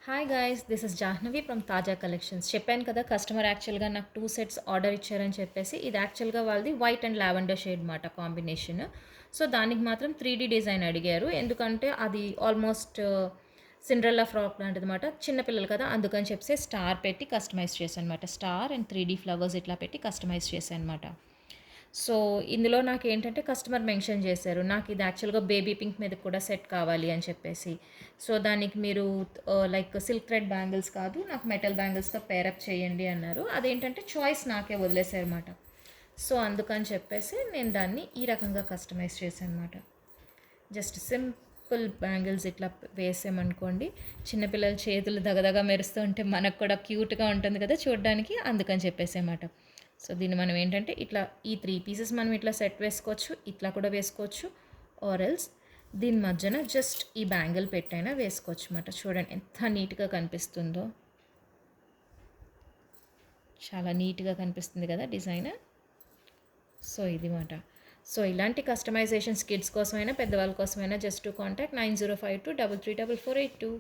Hi guys, this is Jahnavi from తాజా collections. చెప్పాను కదా, కస్టమర్ యాక్చువల్గా నాకు 2 సెట్స్ ఆర్డర్ ఇచ్చారని చెప్పేసి. ఇది యాక్చువల్గా వాళ్ళది వైట్ అండ్ లావెండర్ షేడ్ మాట కాంబినేషన్. సో దానికి మాత్రం 3D డిజైన్ అడిగారు. ఎందుకంటే అది ఆల్మోస్ట్ సిండ్రెల్లా ఫ్రాక్ లాంటిది అనమాట. చిన్నపిల్లలు కదా, అందుకని చెప్పేసి స్టార్ పెట్టి కస్టమైజ్ చేశాను అనమాట. స్టార్ అండ్ 3D ఫ్లవర్స్ ఇట్లా పెట్టి కస్టమైజ్ చేశాను అనమాట. సో ఇందులో నాకేంటంటే కస్టమర్ మెన్షన్ చేశారు, నాకు ఇది యాక్చువల్గా బేబీ పింక్ మీద కూడా సెట్ కావాలి అని చెప్పేసి. సో దానికి మీరు లైక్ సిల్క్ థ్రెడ్ బ్యాంగిల్స్ కాదు, నాకు మెటల్ బ్యాంగిల్స్తో పేరప్ చేయండి అన్నారు. అదేంటంటే చాయిస్ నాకే వదిలేశారన్నమాట. సో అందుకని చెప్పేసి నేను దాన్ని ఈ రకంగా కస్టమైజ్ చేశాను అనమాట. జస్ట్ సింపుల్ బ్యాంగిల్స్ ఇట్లా వేసామనుకోండి, చిన్నపిల్లల చేతులు దగదగా మెరుస్తూ ఉంటే మనకు కూడా క్యూట్గా ఉంటుంది కదా చూడడానికి, అందుకని చెప్పేసి అన్నమాట. సో దీన్ని మనం ఏంటంటే ఇట్లా ఈ 3 పీసెస్ మనం ఇట్లా సెట్ వేసుకోవచ్చు, ఇట్లా కూడా వేసుకోవచ్చు, ఆర్ ఎల్స్ దీని మధ్యన జస్ట్ ఈ బ్యాంగిల్ పెట్టైనా వేసుకోవచ్చు అన్నమాట. చూడండి ఎంత నీట్గా కనిపిస్తుందో, చాలా నీట్గా కనిపిస్తుంది కదా డిజైన్. సో ఇది మాట. సో ఇలాంటి కస్టమైజేషన్స్ కిడ్స్ కోసమైనా పెద్దవాళ్ళ కోసమైనా జస్ట్ కాంటాక్ట్ 9052334482.